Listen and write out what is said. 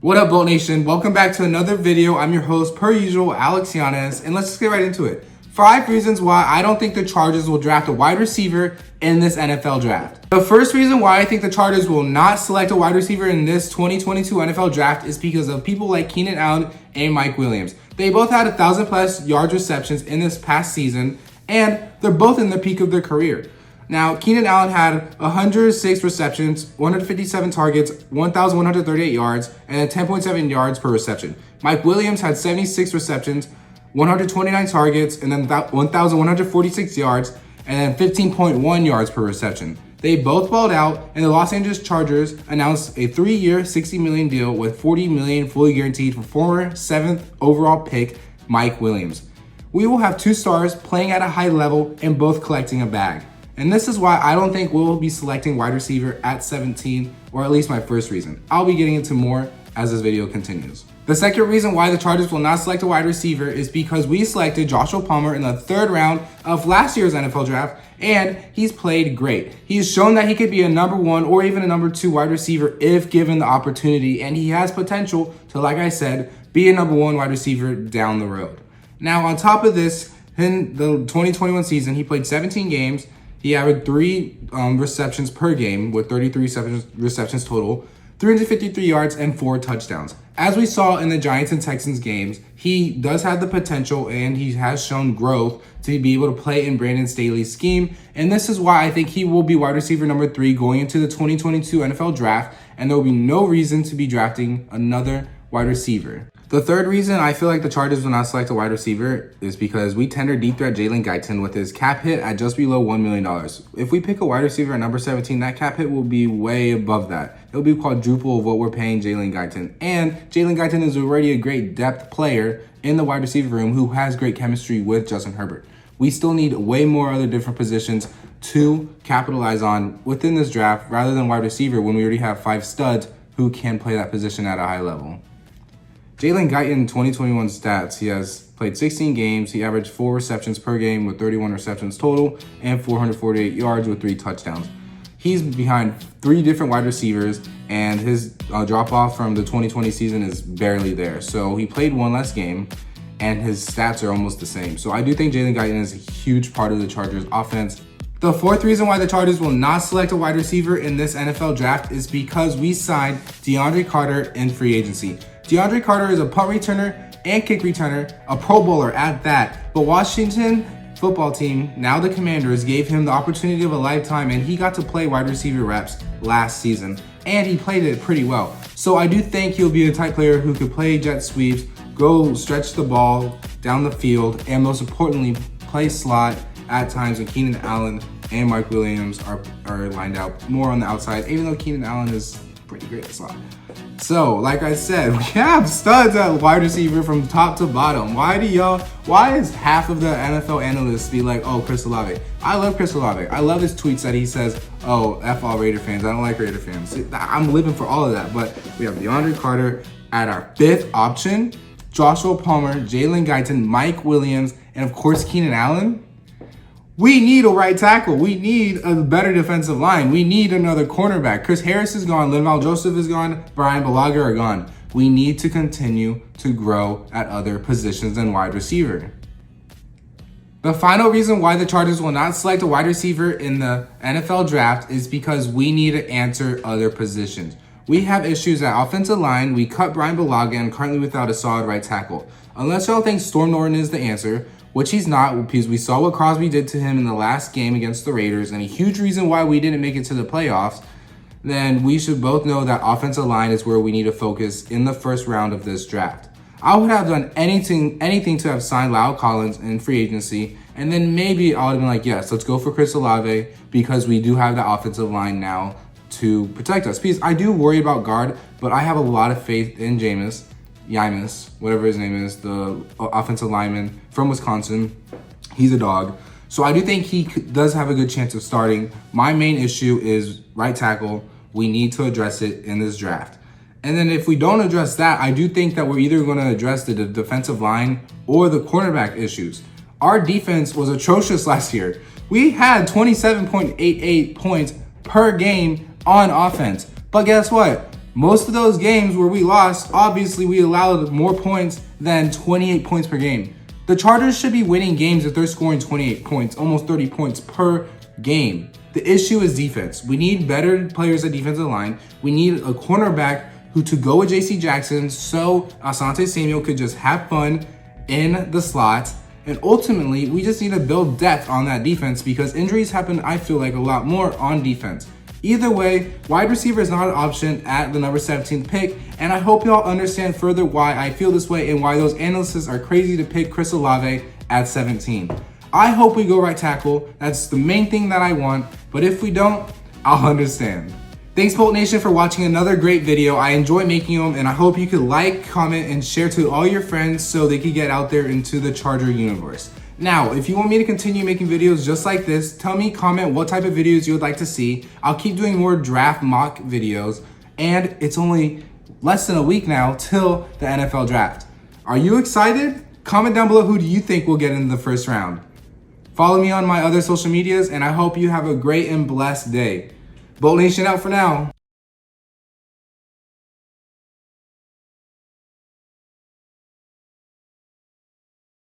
What up, Bolt Nation? Welcome back to another video. I'm your host, per usual, Alex Yanez, and let's just get right into it. 5 reasons why I don't think the Chargers will draft a wide receiver in this NFL draft. The first reason why I think the Chargers will not select a wide receiver in this 2022 NFL draft is because of people like Keenan Allen and Mike Williams. They both had 1,000+ yards receptions in this past season, and they're both in the peak of their career. Now, Keenan Allen had 106 receptions, 157 targets, 1,138 yards, and 10.7 yards per reception. Mike Williams had 76 receptions, 129 targets, and then 1,146 yards, and then 15.1 yards per reception. They both balled out, and the Los Angeles Chargers announced a 3-year, $60 million deal with $40 million fully guaranteed for former 7th overall pick Mike Williams. We will have 2 stars playing at a high level and both collecting a bag. And this is why I don't think we'll be selecting wide receiver at 17, or at least my first reason. I'll be getting into more as this video continues. The second reason why the Chargers will not select a wide receiver is because we selected Joshua Palmer in the 3rd round of last year's NFL draft, and he's played great. He's shown that he could be a number 1 or even a number 2 wide receiver if given the opportunity, and he has potential to, like I said, be a number 1 wide receiver down the road. Now, on top of this, in the 2021 season, he played 17 games. He averaged 3 receptions per game with 33 receptions total, 353 yards, and 4 touchdowns. As we saw in the Giants and Texans games, he does have the potential and he has shown growth to be able to play in Brandon Staley's scheme. And this is why I think he will be wide receiver number 3 going into the 2022 NFL draft, and there will be no reason to be drafting another wide receiver. The third reason I feel like the Chargers will not select a wide receiver is because we tendered deep threat Jalen Guyton with his cap hit at just below $1 million. If we pick a wide receiver at number 17, that cap hit will be way above that. It'll be quadruple of what we're paying Jalen Guyton. And Jalen Guyton is already a great depth player in the wide receiver room who has great chemistry with Justin Herbert. We still need way more other different positions to capitalize on within this draft rather than wide receiver when we already have 5 studs who can play that position at a high level. Jalen Guyton 2021 stats, he has played 16 games, he averaged 4 receptions per game with 31 receptions total and 448 yards with 3 touchdowns. He's behind 3 different wide receivers, and his drop-off from the 2020 season is barely there. So he played 1 less game, and his stats are almost the same. So I do think Jalen Guyton is a huge part of the Chargers offense. The fourth reason why the Chargers will not select a wide receiver in this NFL draft is because we signed DeAndre Carter in free agency. DeAndre Carter is a punt returner and kick returner, a Pro Bowler at that. But Washington football team, now the Commanders, gave him the opportunity of a lifetime, and he got to play wide receiver reps last season. And he played it pretty well. So I do think he'll be a type player who could play jet sweeps, go stretch the ball down the field, and most importantly, play slot at times when Keenan Allen and Mike Williams are lined out more on the outside, even though Keenan Allen is pretty great at slot. So, like I said, we have studs at wide receiver from top to bottom. Why is half of the NFL analysts be like, oh, Chris Olave? I love Chris Olave. I love his tweets that he says, oh, F all Raider fans. I don't like Raider fans. See, I'm living for all of that. But we have DeAndre Carter at our 5th option, Joshua Palmer, Jalen Guyton, Mike Williams, and of course, Keenan Allen. We need a right tackle. We need a better defensive line. We need another cornerback. Chris Harris is gone. Linval Joseph is gone. Brian Bulaga are gone. We need to continue to grow at other positions than wide receiver. The final reason why the Chargers will not select a wide receiver in the NFL draft is because we need to answer other positions. We have issues at offensive line. We cut Brian Bulaga and currently without a solid right tackle. Unless y'all think Storm Norton is the answer, which he's not, because we saw what Crosby did to him in the last game against the Raiders, and a huge reason why we didn't make it to the playoffs, then we should both know that offensive line is where we need to focus in the 1st round of this draft. I would have done anything to have signed La'el Collins in free agency, and then maybe I would have been like, yes, let's go for Chris Olave, because we do have the offensive line now to protect us. Because I do worry about guard, but I have a lot of faith in Jameis, whatever his name is, the offensive lineman from Wisconsin. He's a dog. So I do think he does have a good chance of starting. My main issue is right tackle. We need to address it in this draft. And then if we don't address that, I do think that we're either going to address the defensive line or the cornerback issues. Our defense was atrocious last year. We had 27.88 points per game on offense. But guess what? Most of those games where we lost, obviously we allowed more points than 28 points per game. The Chargers should be winning games if they're scoring 28 points, almost 30 points per game. The issue is defense. We need better players at defensive line. We need a cornerback who to go with JC Jackson so Asante Samuel could just have fun in the slot. And ultimately, we just need to build depth on that defense because injuries happen, I feel like, a lot more on defense. Either way, wide receiver is not an option at the number 17th pick, and I hope y'all understand further why I feel this way and why those analysts are crazy to pick Chris Olave at 17. I hope we go right tackle. That's the main thing that I want, but if we don't, I'll understand. Thanks, Bolt Nation, for watching another great video. I enjoy making them, and I hope you could like, comment, and share to all your friends so they could get out there into the Charger universe. Now, if you want me to continue making videos just like this, tell me, comment what type of videos you would like to see. I'll keep doing more draft mock videos, and it's only less than a week now till the NFL draft. Are you excited? Comment down below who do you think will get in the first round. Follow me on my other social medias, and I hope you have a great and blessed day. Bolt Nation out for now.